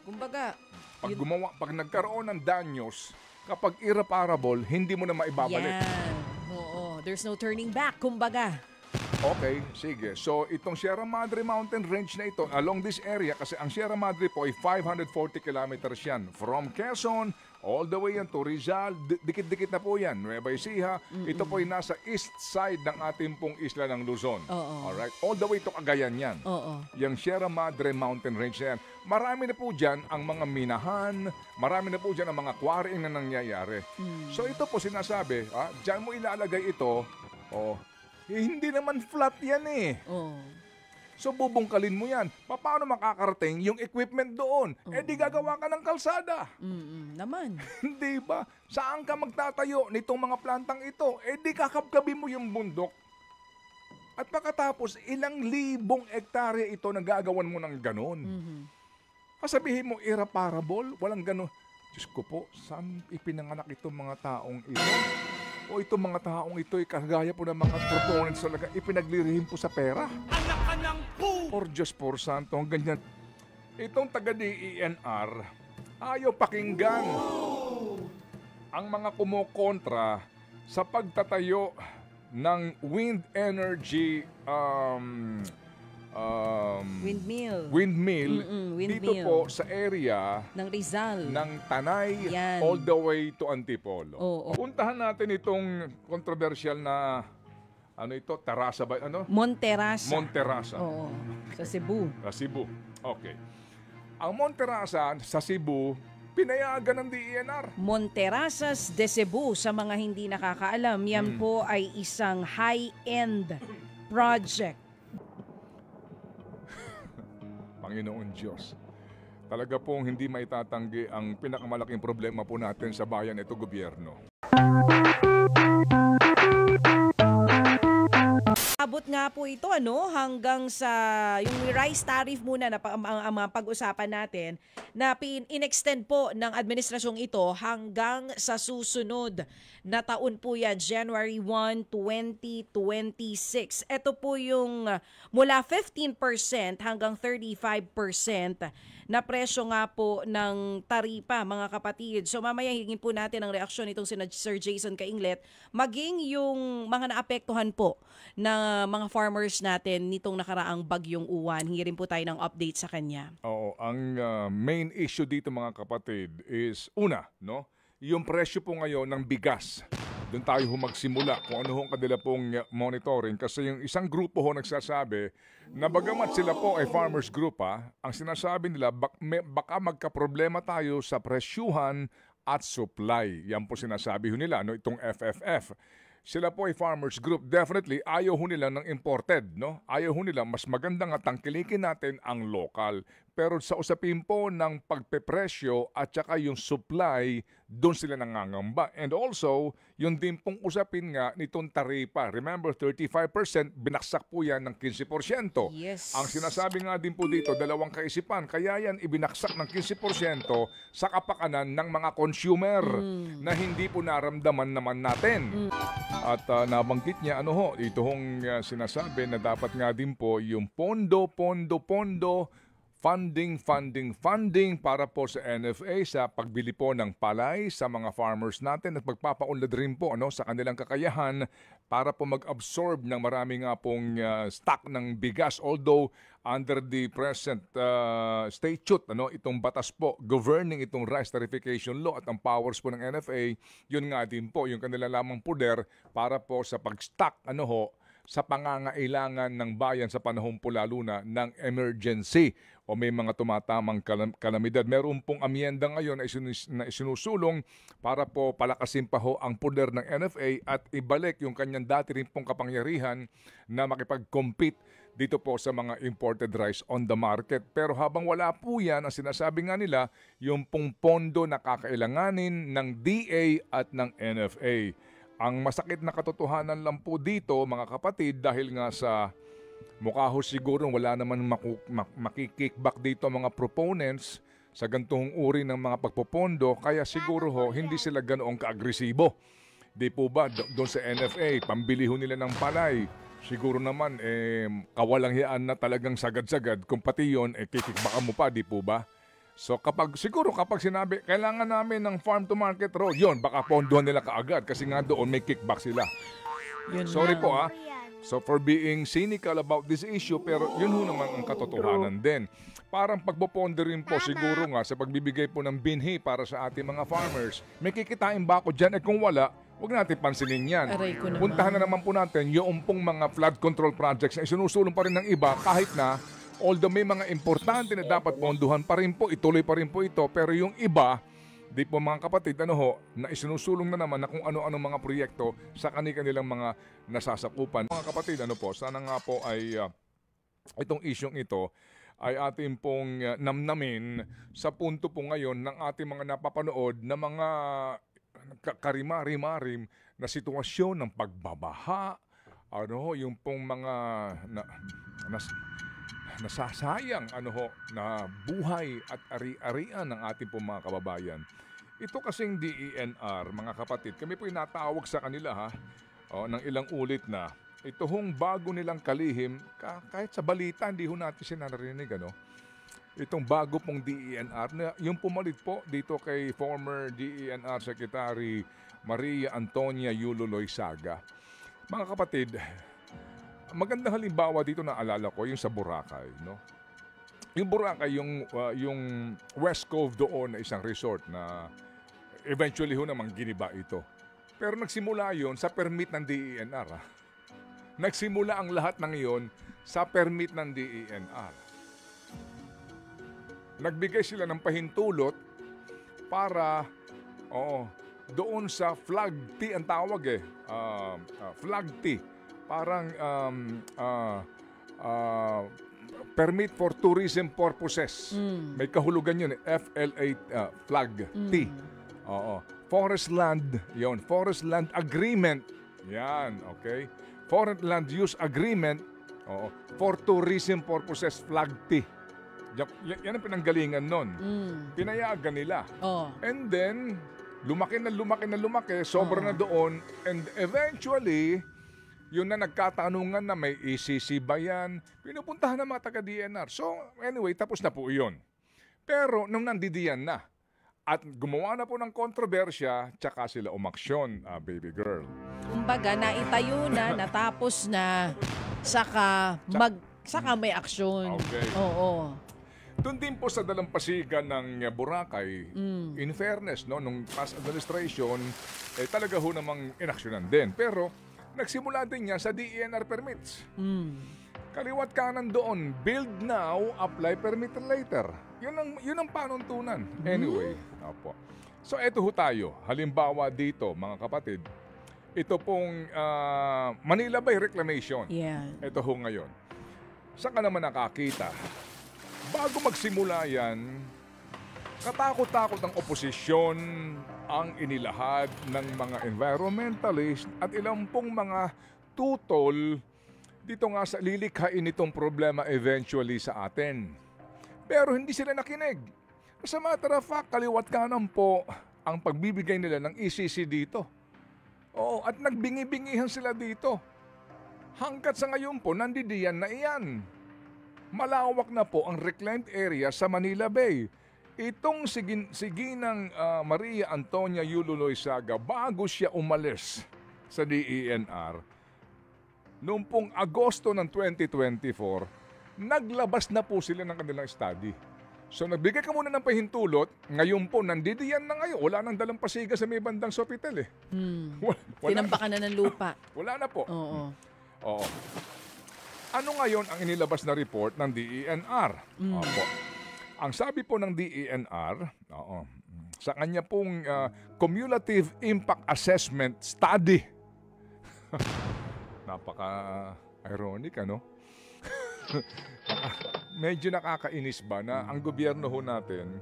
Kumbaga, Pag nagkaroon ng danyos, kapag irreparable, hindi mo na maibabalik. yan. Oo, there's no turning back, kumbaga. Okay, sige. So, itong Sierra Madre Mountain Range na ito, along this area, kasi ang Sierra Madre po ay 540 kilometers yan. From Quezon, all the way yan to Rizal, dikit-dikit na po yan. Nueva Ecija, ito po ay nasa east side ng ating pong isla ng Luzon. Oo. Alright? All the way to Cagayan yan. Oo. Yung Sierra Madre Mountain Range na yan. Marami na po dyan ang mga minahan, marami na po dyan ang mga quarrying na nangyayari. So, ito po sinasabi, dyan mo ilalagay ito, hindi naman flat yan eh. Oo. So bubungkalin mo yan. Paano makakarating yung equipment doon? Di gagawa ka ng kalsada. Naman. Hindi ba? Saan ka magtatayo nitong mga plantang ito? Di kakabkabi mo yung bundok. At pagkatapos, ilang libong hektarya ito na gagawan mo ng ganon. Sabihin mo, irreparable? Walang ganon. Diyos ko po, saan ipinanganak itong mga taong ito? O itong mga taong ito ay kagaya po ng mga proponents talaga ipinaglirihim po sa pera. Anak ka ng po! Or Diyos por santo, ganyan. Itong taga-DENR, ayaw pakinggan ang mga kumukontra sa pagtatayo ng wind energy Windmill. dito windmill. po sa area Ng Rizal. ng Tanay Yan. all the way to Antipolo. Oo. Puntahan natin itong controversial na Tarasa ba? Monterasa. Monterasa. Oo. Sa Cebu. Sa Cebu. Okay. Ang Monterasa sa Cebu, pinayagan ng DENR. Monterasas de Cebu, sa mga hindi nakakaalam, yan po ay isang high-end project. Panginoon Diyos. Talaga pong hindi maitatanggi ang pinakamalaking problema po natin sa bayan ito, gobyerno. Abot nga po ito hanggang sa yung rice tariff muna na ang mga pag-usapan natin na in-extend po ng administrasyong ito hanggang sa susunod na taon po yan, January 1, 2026. Ito po yung mula 15% hanggang 35% na presyo nga po ng taripa, mga kapatid. So mamaya hingin po natin ang reaksyon itong si Sir Jason Kainglet, maging yung mga naapektuhan po na mga farmers natin nitong nakaraang bagyong uwan. Hingi rin po tayo ng update sa kanya. Oo, ang main issue dito mga kapatid is yung presyo po ngayon ng bigas. Doon tayo magsimula kung ano hong kanila pong monitoring kasi yung isang grupo nagsasabi na bagamat sila po ay farmers group ang sinasabi nila baka magkaproblema tayo sa presyuhan at supply. Yan po sinasabi nila, itong FFF. Sila po ay farmers group. Definitely, ayaw nila ng imported. Ayaw nila, mas maganda nga tangkilikin natin ang local. Pero sa usapin po ng pagpepresyo at saka yung supply, doon sila nangangamba. And also, yung din pong usapin nga nitong taripa. Remember, 35%, binaksak po yan ng 15%. Yes. Ang sinasabi nga din po dito, dalawang kaisipan. Kaya yan ibinaksak ng 15% sa kapakanan ng mga consumer na hindi po naramdaman naman natin. At nabanggit niya, ito hong sinasabi na dapat nga din po yung pondo, funding para po sa NFA sa pagbili po ng palay sa mga farmers natin at magpapaunlad rin po sa kanilang kakayahan para po mag-absorb ng marami nga pong stock ng bigas. Although under the present statute, itong batas po governing itong rice tarification law at ang powers po ng NFA, yun nga din po yung kanila lamang poder para po sa pag-stock sa pangangailangan ng bayan sa panahon po lalo na ng emergency o may mga tumatamang kalamidad. Meron pong amyenda ngayon na isinusulong para po palakasin pa ang poder ng NFA at ibalik yung kanyang dati rin pong kapangyarihan na makipag-compete dito po sa mga imported rice on the market. Pero habang wala po yan, ang sinasabi nga nila, yung pong pondo na kakailanganin ng DA at ng NFA. Ang masakit na katotohanan lang po dito mga kapatid dahil nga sa mukha siguro wala naman makikickback dito mga proponents sa gantong uri ng mga pagpopondo kaya siguro hindi sila ganoong kaagresibo. Di po ba doon sa NFA, pambili nila ng palay, siguro naman kawalang hiyaan na talagang sagad-sagad kung pati yun kikickbackan mo pa, di po ba? So siguro kapag sinabi, kailangan namin ng farm to market road, yun, baka pondohan nila kaagad kasi nga doon may kickback sila. Yun Sorry lang. po So for being cynical about this issue, pero yun ho naman ang katotohanan din. Parang pagpoponder rin po siguro nga sa pagbibigay po ng binhi para sa ating mga farmers. May kikitain ba ako dyan? Kung wala, huwag natin pansinin yan. Aray ko naman. Puntahan na naman po natin yung pong mga flood control projects na isinusulong pa rin ng iba kahit na although may mga importante na dapat ponduhan pa rin po, ituloy pa rin po ito, pero yung iba, di po mga kapatid, na isinusulong na naman na kung ano-ano mga proyekto sa kanilang mga nasasakupan. Mga kapatid, sana nga po ay itong isyong ito ay ating pong namnamin sa punto po ngayon ng ating mga napapanood na mga karimari-marim na sitwasyon ng pagbabaha, yung pong mga nasasayang na buhay at ari-arian ng ating pong mga kababayan. Ito kasing DENR, mga kapatid, kami po natawag sa kanila ng ilang ulit na. Ito hong bago nilang kalihim, kahit sa balita, hindi ho natin sinarinig, itong bago pong DENR, na yung pumalit po dito kay former DENR Secretary Maria Antonia Yulo Loyzaga. Mga kapatid, magandang halimbawa dito na alala ko, yung sa Boracay, Yung Boracay, yung West Cove doon na isang resort na eventually ho namang giniba ito. Pero nagsimula yon sa permit ng DENR, Nagsimula ang lahat ng iyon sa permit ng DENR. Nagbigay sila ng pahintulot para doon sa flag T ang tawag flag T. Parang permit for tourism purposes. May kahulugan yun, FLA flag T. Forest land, yon, forest land agreement. Yan, okay? Foreign land use agreement for tourism purposes, flag T. Yan ang pinanggalingan nun. Pinayagan nila. And then, lumaki, sobra na doon. And eventually, yun na nagkatanungan na may ECC ba yan? Pinupuntahan ng mga taga-DNR. So, anyway, tapos na po yun. Pero, nung nandidiyan na, at gumawa na po ng kontrobersya, tsaka sila umaksyon, baby girl. Kumbaga, naitayo na, natapos na, saka may aksyon. Okay. Oo. Doon din po sa dalampasigan ng Boracay, in fairness, nung past administration, talaga ho namang inaksyonan din. Pero, nagsimula din yan sa DENR permits. Kaliwat kanan doon, build now, apply permit later. Yun ang panuntunan. Anyway, so eto ho tayo. Halimbawa dito, mga kapatid, ito pong Manila Bay Reclamation. Yeah. Ito ho ngayon. Saan ka naman nakakita? Bago magsimula yan, katakot-takot ng oposisyon ang inilahad ng mga environmentalist at ilang pong mga tutol dito nga sa lilikhain itong problema eventually sa atin. Pero hindi sila nakinig. Sa matter of fact, kaliwat kanan po ang pagbibigay nila ng ECC dito. Oo, at nagbingi-bingihan sila dito. Hanggat sa ngayon po, nandidiyan na iyan. Malawak na po ang reclaimed area sa Manila Bay. Itong siginang Maria Antonia Yulo Loyzaga, bago siya umalis sa DENR, noong pong Agosto ng 2024, naglabas na po sila ng kanilang study. So nagbigay ka muna ng pahintulot, ngayon po, nandidiyan na ngayon. Wala nang dalampasigan sa may bandang Sofitel Tinampakan na ng lupa. Wala na po. Oo. Ano ngayon ang inilabas na report ng DENR? Ang sabi po ng DENR, sa kanya pong Cumulative Impact Assessment Study. Napaka-ironic, Medyo nakakainis ba na ang gobyerno ho natin,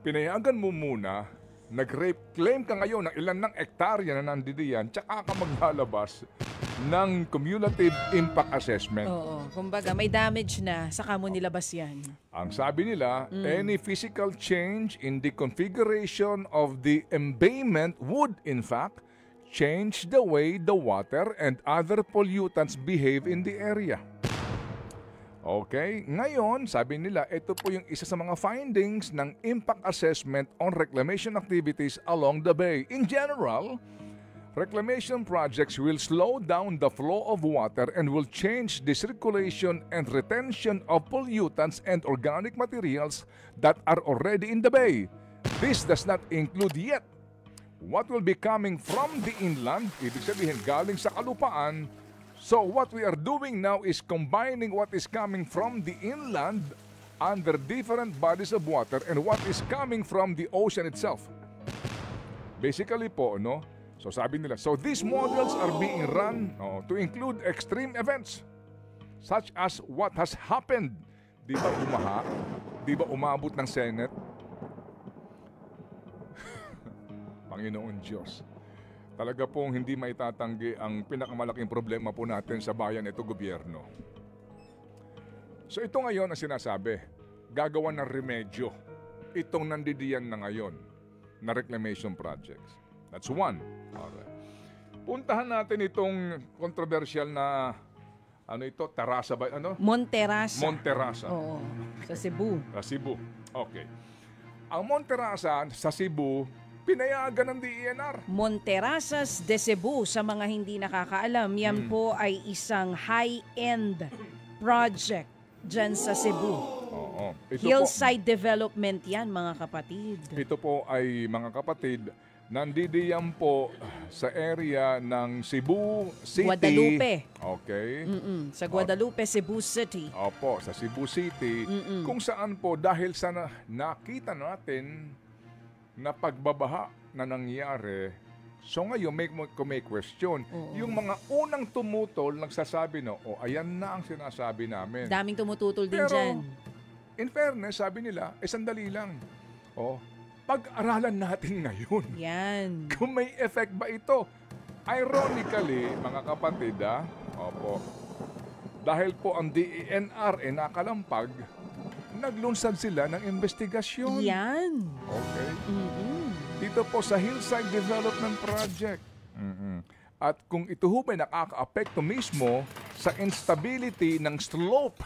pinayagan mo muna, nag-claim ka ngayon ng ilan ng ektarya na nandidiyan, tsaka ka maglalabas ng Cumulative Impact Assessment. Oo. Kumbaga, may damage na, saka mo nilabas yan. Ang sabi nila, any physical change in the configuration of the embayment would, in fact, change the way the water and other pollutants behave in the area. Okay? Ngayon, sabi nila, ito po yung isa sa mga findings ng impact assessment on reclamation activities along the bay. In general, reclamation projects will slow down the flow of water and will change the circulation and retention of pollutants and organic materials that are already in the bay. This does not include yet what will be coming from the inland, ibig sabihin galing sa kalupaan. So what we are doing now is combining what is coming from the inland under different bodies of water and what is coming from the ocean itself. Basically po, no? So sabi nila, so these models are being run to include extreme events such as what has happened. Di ba umaha? Di ba umabot ng Senate? Panginoon Diyos. Talaga pong hindi maitatanggi ang pinakamalaking problema po natin sa bayan ito, gobyerno. So ito ngayon ang sinasabi, gagawa ng remedyo. Itong nandidiyan na ngayon na reclamation projects. That's one. Alright. Puntahan natin itong controversial na Tarasa ba? Monterasa. Monterasa. Oo, sa Cebu. Sa Cebu. Okay. Ang Monterasa sa Cebu, pinayagan ng DENR. Monterasas de Cebu, sa mga hindi nakakaalam, yan po ay isang high-end project dyan sa Cebu. Oo. Hillside development yan, mga kapatid. Ito po ay, mga kapatid, nandidiyan po sa area ng Cebu City. Guadalupe. Okay. Sa Guadalupe, Cebu City. Opo, sa Cebu City. Kung saan po, dahil sa nakita natin na pagbabaha na nangyari, so ngayon may question. Yung mga unang tumutol, nagsasabi ayan na ang sinasabi namin. Daming tumututol din Pero, dyan. in fairness, sabi nila, sandali lang. Pag-aralan natin ngayon. Yan. Kung may effect ba ito. Ironically, mga kapatid, opo, dahil po ang DENR nakalampag, naglunsad sila ng investigasyon. Yan. Okay. Dito po sa Hillside Development Project. At kung ito ho ba'y nakaka-apekto mismo sa instability ng slope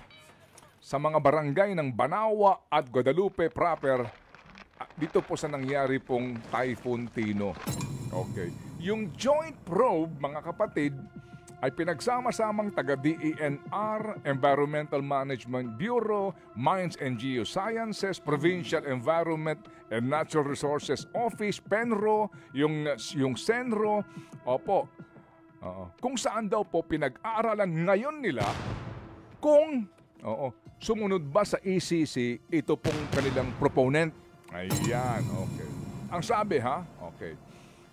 sa mga barangay ng Banawa at Guadalupe proper, dito po sa nangyari pong Typhoon Tino. Okay. Yung joint probe, mga kapatid, ay pinagsama-samang taga-DENR, Environmental Management Bureau, Mines and Geosciences, Provincial Environment and Natural Resources Office, PENRO, yung SENRO, opo. Kung saan daw po pinag-aaralan ngayon nila kung sumunod ba sa ECC ito pong kanilang proponent. Ayan, okay. Ang sabi okay.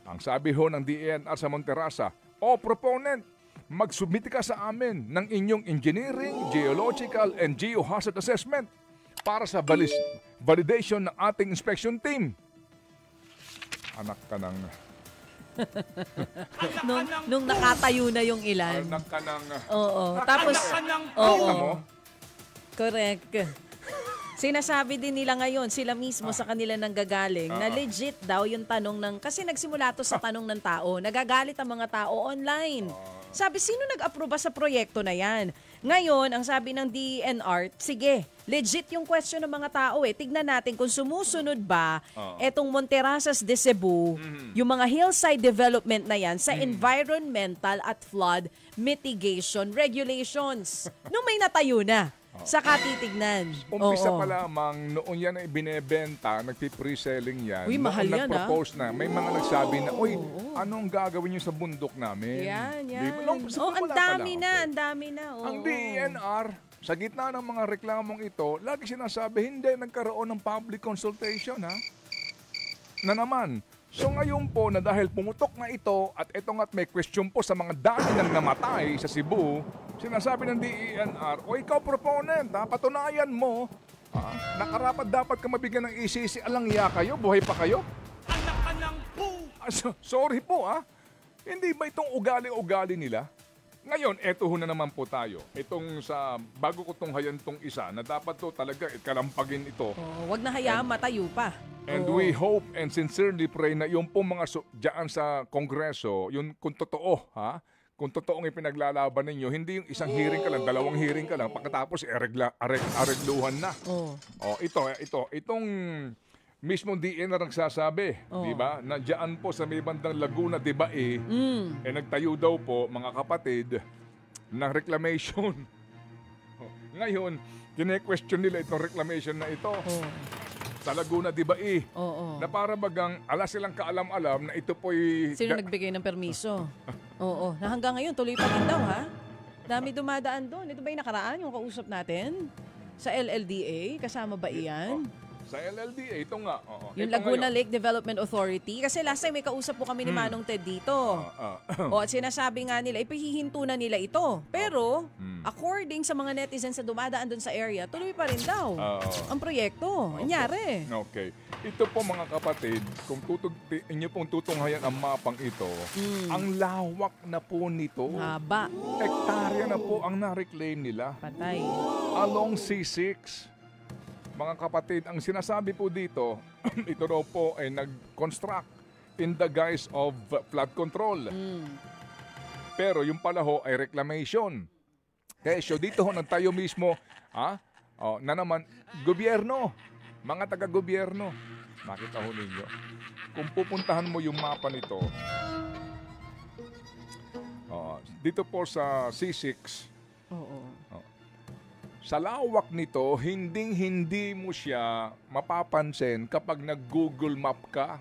Ang sabi ho ng DENR sa Monterasa, proponent, magsubmit ka sa amin ng inyong engineering, geological, and geohazard assessment para sa validation ng ating inspection team. Anak ka ng... nung nakatayo na yung ilan. Anak ka ng... Oo. Tapos... Oo. Correct. Sinasabi din nila ngayon, sila mismo sa kanila nanggagaling, na legit daw yung tanong ng, kasi nagsimula to sa tanong ng tao, nagagalit ang mga tao online. Sabi, sino nag-aproba sa proyekto na yan? Ngayon, ang sabi ng DENR, sige, legit yung question ng mga tao Tignan natin kung sumusunod ba etong Monterasas de Cebu, yung mga hillside development na yan sa environmental at flood mitigation regulations. Nung may natayo na. Saka titignan. Umpisa pa lamang, noon yan ay binebenta, nagpi-pre-selling yan. Uy, mahal yan, nag-propose na, may mga nagsabi na, anong gagawin nyo sa bundok namin? Yan. Ang dami na. Ang DENR, sa gitna ng mga reklamong ito, lagi sinasabi, hindi nagkaroon ng public consultation, na naman. So ngayon po na dahil pumutok na ito at ito nga't may question po sa mga dami nang namatay sa Cebu, sinasabi ng DENR, ikaw proponent, patunayan mo, nakarapat dapat ka mabigyan ng ECC, alangya kayo, buhay pa kayo? Anak ka ng po! Sorry po hindi ba itong ugali-ugali nila? Ngayon, eto na naman po tayo. Itong bago ko tunghayan tong isa na dapat to talaga kalampagin ito. Wag na hayaan matayo pa. And we hope and sincerely pray na yung pong mga dyan sa Kongreso, yun kung totoo, kung totoong ipinaglalaban ninyo, hindi yung isang hearing ka lang, dalawang hearing ka lang, pagkatapos aregluhan na. Oh. Itong mismong DNR ang nagsasabi, di ba? Nandiyan po sa may bandang Laguna, di ba nagtayo daw po, mga kapatid, ng reclamation. Ngayon, kine-question nila itong reclamation na ito. Sa Laguna, di ba Oo. na para bagang ala silang kaalam-alam na ito po'y... Sino nagbigay ng permiso? Oo. Na hanggang ngayon, tuloy pa rin daw, ha? Dami dumadaan doon. Ito ba yung nakaraan, yung kausap natin? Sa LLDA? Kasama ba iyan? Sa LLDA, ito nga. Yung Ito Laguna ngayon. Lake Development Authority. Kasi last time may kausap po kami ni Manong Ted dito. At sinasabi nga nila, ipahihinto na nila ito. Pero, according sa mga netizens sa dumadaan doon sa area, tuloy pa rin daw ang proyekto. Anyari. Okay. Ito po mga kapatid, kung inyo pong tutunghayan ang mapang ito, ang lawak na po nito. Haba. Hektarya na po ang na-reclaim nila. Patay. Along C6. Mga kapatid, ang sinasabi po dito, ito raw po ay nag-construct in the guise of flood control. Pero yung pala ho ay reclamation. Kaya dito ho nagtayo mismo, na naman, gobyerno, mga taga-gobyerno. Nakita ho ninyo. Kung pupuntahan mo yung mapa nito, dito po sa C6, sa lawak nito, hindi mo siya mapapansin kapag nag-Google Map ka.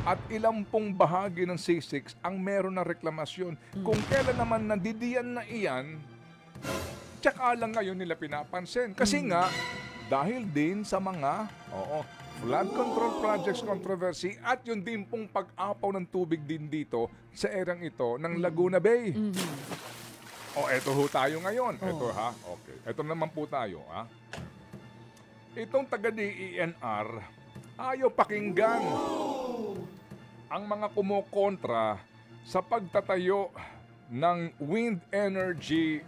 At ilang pong bahagi ng C6 ang meron na reklamasyon. Kung kailan naman nandidiyan na iyan, tsaka lang ngayon nila pinapansin. Kasi nga, dahil din sa mga flood control projects controversy at yun din pong pag-apaw ng tubig din dito sa erang ito ng Laguna Bay. Eto ho tayo ngayon. Eto ha. Okay. Eto naman po tayo ha. Itong taga-DENR ayaw pakinggan ang mga kumukontra sa pagtatayo ng wind energy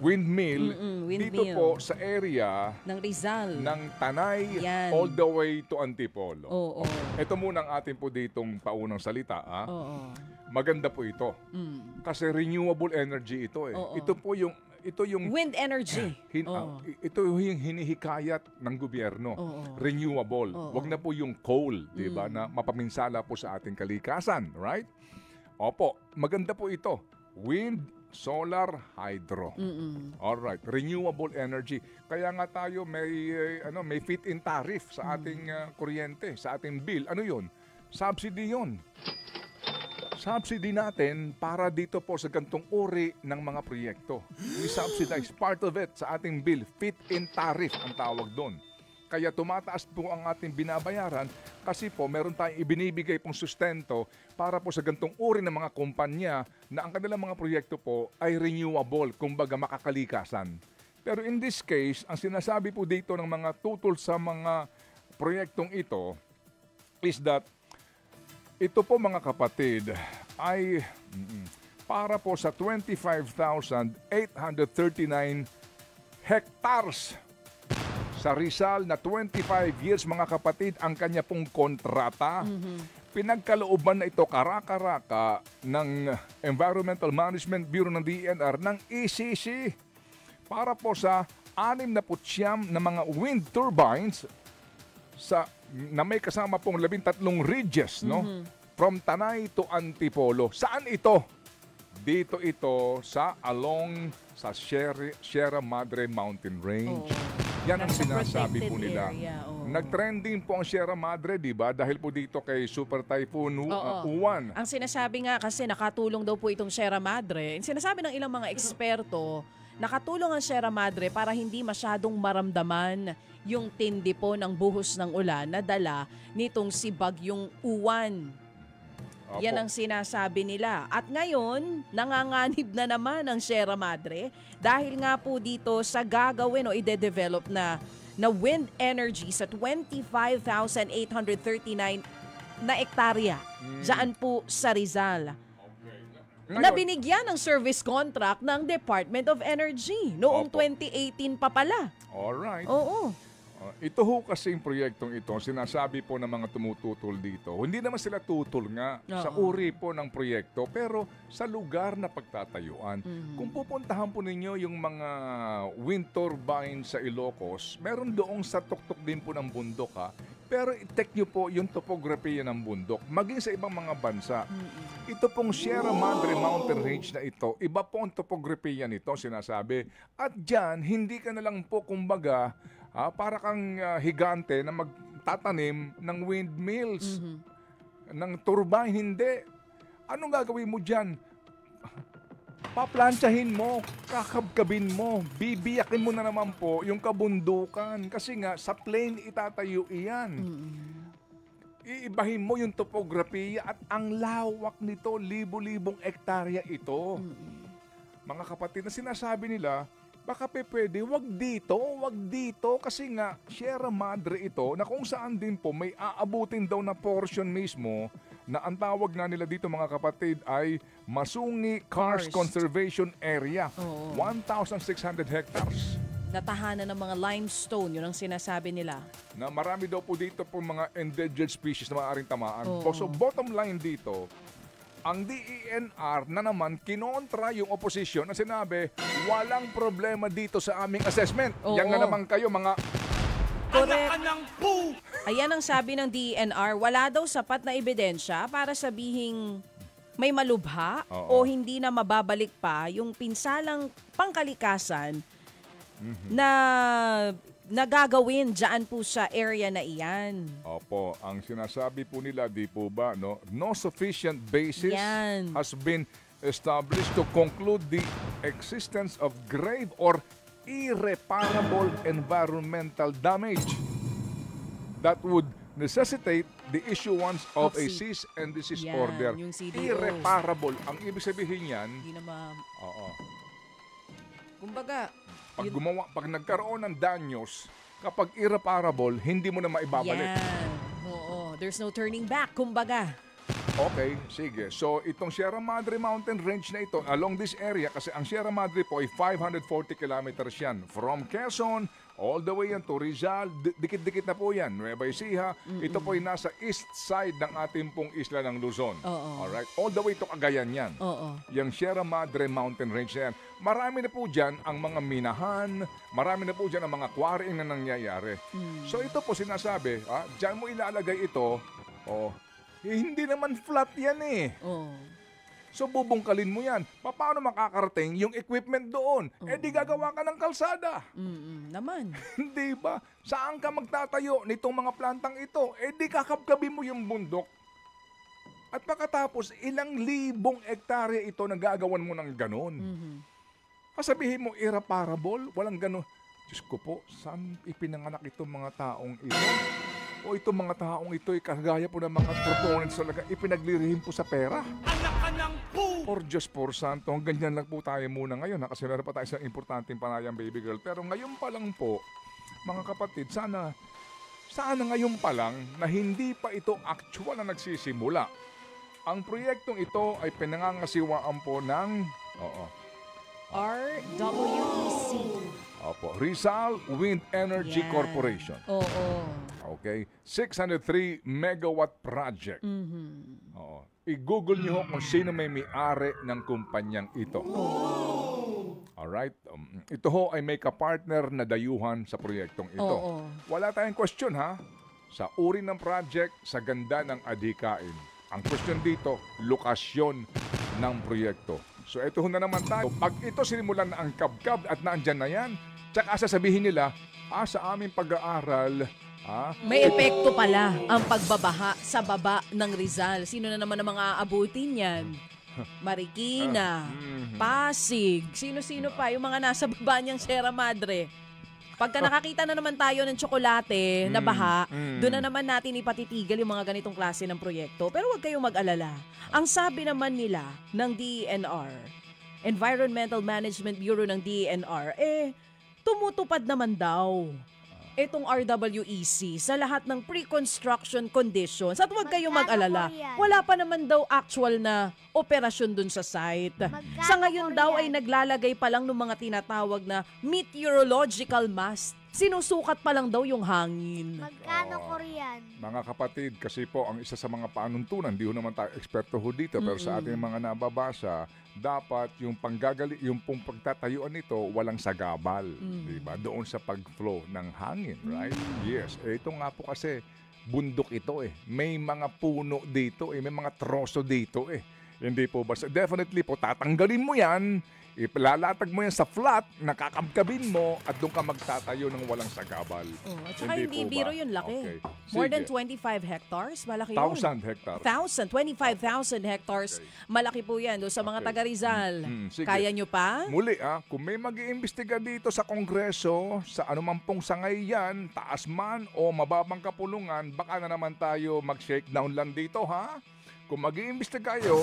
windmill dito po sa area ng Rizal. ng Tanay Yan. all the way to Antipolo. Oo. Ito muna ang atin po ditong paunang salita. Maganda po ito. Kasi renewable energy ito . Ito yung Wind energy. ito yung hinihikayat ng gobyerno. Renewable. Wag na po yung coal, 'di ba, na mapaminsala po sa ating kalikasan, right? Opo, maganda po ito. Wind, solar, hydro. All right, renewable energy. Kaya nga tayo may fit-in tariff sa ating kuryente, sa ating bill. Ano 'yun? Subsidy 'yun. Subsidy natin para dito po sa gantong uri ng mga proyekto. We subsidize part of it sa ating bill. Fit-in tariff ang tawag doon. Kaya tumataas po ang ating binabayaran kasi po meron tayong ibinibigay pong sustento para po sa gantong uri ng mga kumpanya na ang kanilang mga proyekto po ay renewable, kumbaga makakalikasan. Pero in this case, ang sinasabi po dito ng mga tutol sa mga proyektong ito is that ito po mga kapatid ay para po sa 25,839 hectares sa Rizal na 25 years mga kapatid ang kanya pong kontrata. Pinagkalooban na ito karaka-raka ng Environmental Management Bureau ng DENR ng ECC para po sa 69 na mga wind turbines na may kasama pong 13 ridges, no? From Tanay to Antipolo. Saan ito? Dito ito along sa Sierra Madre Mountain Range. Yan ang sinasabi po nila. Nag-trending po ang Sierra Madre, di ba? Dahil po dito kay Super Typhoon Uwan. Ang sinasabi nga kasi nakatulong daw po itong Sierra Madre. Sinasabi ng ilang mga eksperto, nakatulong ang Sierra Madre para hindi masyadong maramdaman yung tindi po ng buhos ng ulan na dala nitong si Bagyong Uwan. Opo. Yan ang sinasabi nila. At ngayon, nanganganib na naman ang Sierra Madre dahil nga po dito sa gagawin o ide-develop na wind energy sa 25,839 na ektarya dyan po sa Rizal. Na binigyan ng service contract ng Department of Energy noong 2018 pa pala. Alright. Oo. Ito ho kasing proyektong ito, sinasabi po ng mga tumututol dito, hindi naman sila tutol nga sa uri po ng proyekto, pero sa lugar na pagtatayuan. Kung pupuntahan po ninyo yung mga wind turbine sa Ilocos, meron doong sa tuktok din po ng bundok ha, pero i-check nyo po yung topography ng bundok, maging sa ibang mga bansa. Ito pong Sierra Madre Mountain Range na ito, iba po ang topography nito, sinasabi. At dyan, hindi ka na lang po kumbaga, para kang higante na magtatanim ng windmills, ng turbine, hindi. Anong gagawin mo dyan? Paplantsahin mo, kakabkabin mo, bibiyakin mo na naman po yung kabundukan. Kasi nga, sa plain itatayo iyan. Iibahin mo yung topography at ang lawak nito, libo-libong ektarya ito. Mga kapatid, na sinasabi nila, baka pwede, wag dito kasi nga Sierra Madre ito na kung saan din po may aabutin daw na portion mismo na ang tawag nga nila dito mga kapatid ay Masungi Karst Conservation Area. 1,600 hectares. Natahanan ng mga limestone, yun ang sinasabi nila. Na marami daw po dito po mga endangered species na maaaring tamaan. So bottom line dito, ang DENR na naman kinontra yung opposition na sinabi, walang problema dito sa aming assessment. Yan na naman kayo mga... Correct. Ayan ang sabi ng DENR, wala daw sapat na ebidensya para sabihing may malubha o hindi na mababalik pa yung pinsalang pangkalikasan na nagagawin dyan po sa area na iyan. Opo, ang sinasabi po nila, di po ba, no sufficient basis has been established to conclude the existence of grave or irreparable environmental damage that would necessitate the issuance of a cease and desist order. Yung CDO. Irreparable. Ang ibig sabihin yan, Hindi na oo. Kumbaga, Pag nagkaroon ng danyos, kapag irreparable, hindi mo na maibabalik. yan. There's no turning back, kumbaga. Okay, sige. So, itong Sierra Madre Mountain Range na ito, along this area, kasi ang Sierra Madre po ay 540 kilometers yan. From Quezon, all the way yan to Rizal, dikit-dikit na po yan. Nueva Ecija, ito po ay nasa east side ng ating pong isla ng Luzon. Alright? All the way to Cagayan yan. Yung Sierra Madre Mountain Range na yan. Marami na po dyan ang mga minahan, marami na po dyan ang mga quarrying na nangyayari. So ito po sinasabi, dyan mo ilalagay ito, hindi naman flat yan eh. So bubungkalin mo yan. Paano makakarating yung equipment doon? Di gagawa ka ng kalsada. Naman. Hindi ba? Saan ka magtatayo nitong mga plantang ito? Di kakabkabi mo yung bundok. At pagkatapos, ilang libong hektarya ito na gagawan mo ng ganon. Sabihin mo, irreparable? Walang ganon. Diyos ko po, saan ipinanganak itong mga taong ito? O itong mga taong ito ay kagaya po ng mga proponents talaga ipinaglirihim po sa pera. Anak ka ng po! Or Diyos por santo, ganyan lang po tayo muna ngayon. Kasi meron pa tayo isang importanteng panayang baby girl. Pero ngayon pa lang po, mga kapatid, sana ngayon pa lang na hindi pa ito actual na nagsisimula. Ang proyektong ito ay pinangangasiwaan po ng RWEC. Opo, Rizal Wind Energy Corporation. Okay, 603 megawatt project. I-google niyo kung sino may-ari ng kumpanyang ito. Alright? Ito ho ay may kapartner na dayuhan sa proyektong ito. Wala tayong question ha. Sa uri ng project, sa ganda ng adhikain. Ang question dito, lokasyon ng proyekto. So ito na naman tayo. Pag ito sinimulan na ang kabkab at naandyan na yan, tsaka sasabihin nila, sa aming pag-aaral, may epekto pala ang pagbabaha sa baba ng Rizal. Sino na naman ang mga aabutin yan? Marikina, Pasig, sino-sino pa, yung mga nasa baba niyang Sierra Madre. Pagka nakakita na naman tayo ng tsokolate na baha, doon na naman natin ipatitigil yung mga ganitong klase ng proyekto. Pero huwag kayong mag-alala. Ang sabi naman nila ng DENR, Environmental Management Bureau ng DENR, tumutupad naman daw itong RWEC sa lahat ng pre-construction conditions. At huwag kayong mag-alala, wala pa naman daw actual na operasyon dun sa site. Sa ngayon daw ay naglalagay pa lang ng mga tinatawag na meteorological mast sinusukat pa lang daw yung hangin. Magkano Korean? Mga kapatid, kasi po ang isa sa mga panuntunan, di ho naman tayo eksperto ho dito, pero sa ating mga nababasa, dapat yung yung pong pagtatayuan nito, walang sagabal, di ba? Doon sa pag-flow ng hangin, right? Yes. Ito nga po kasi, bundok ito eh. May mga puno dito eh, may mga troso dito eh. Hindi po ba? Definitely po, tatanggalin mo yan, ipalalatag mo yan sa flat, nakakabkabin mo, at doon ka magtatayo ng walang sagabal. At saka hindi po biro ba? yun, laki. Okay. More than Sige. 25 hectares, malaki yun. 1,000 hectares. 25,000 hectares. Malaki po yan doon sa mga Okay. taga Rizal. Sige. Kaya nyo pa? Muli kung may mag-iimbestiga dito sa Kongreso, sa anumang pong sangay yan, taas man o mababang kapulungan, baka na naman tayo mag-shakedown lang dito, ha? Kung mag-iimbestiga kayo,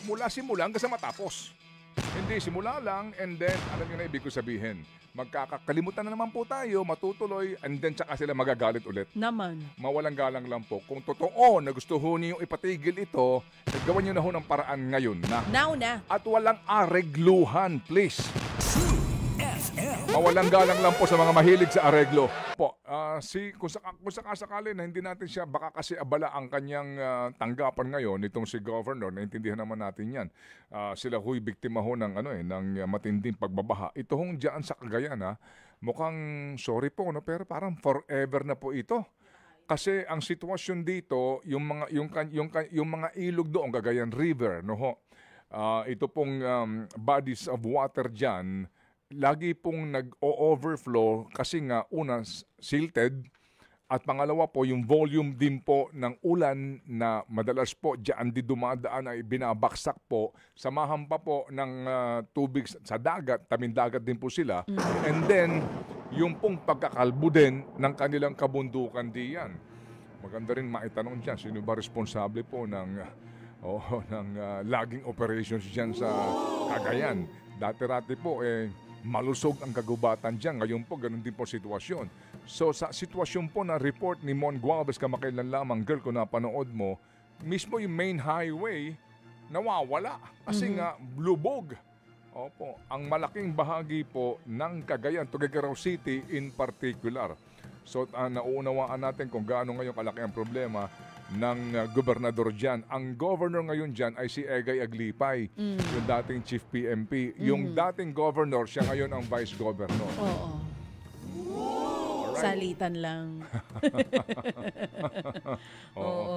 mula simula hanggang sa matapos. Hindi, simula lang, and then, alam nyo na ibig ko sabihin, magkakalimutan na naman po tayo, matutuloy, and then tsaka sila magagalit ulit. Naman. Mawalang galang lang po. Kung totoo na gusto ho niyo ipatigil ito, gawan nyo na ho ng paraan ngayon na. Now na. At walang aregluhan, please. Mawalang galang lang po sa mga mahilig sa areglo. Po, kung sakasakali na hindi natin siya, baka kasi abala ang kanyang tanggapan ngayon, itong si Governor, naintindihan naman natin yan. Sila huy biktima ho ng, ng matinding pagbabaha. Ito hong dyan sa Cagayan, mukhang, sorry po, no, pero parang forever na po ito. Kasi ang sitwasyon dito, yung mga ilog doon, Cagayan River, no ho, ito pong bodies of water dyan, lagi pong nag-overflow kasi nga una silted at pangalawa po yung volume din po ng ulan na madalas po diyan di dumadaan ay binabaksak po, samahan pa po ng tubig sa dagat, tamindagat din po sila, and then yung pong pagkakalbo din ng kanilang kabundukan diyan. Maganda rin maitanong diyan, sino ba responsable po ng logging operations diyan sa Cagayan? Dati-rati po malusog ang kagubatan dyan. Ngayon po, ganun din po sitwasyon. So, sa sitwasyon po na report ni Mon Gualvez kamakailan lamang, girl, kung napanood mo, mismo yung main highway, nawawala. Kasi nga, lubog. Opo, ang malaking bahagi po ng Cagayan, Tuguegarao City in particular. So, nauunawaan natin kung gaano ngayon kalaki ang problema ng gobernador dyan. Ang governor ngayon dyan ay si Egay Aglipay, yung dating chief PMP. Yung dating governor, siya ngayon ang vice governor. Oo. Salitan lang. Oo.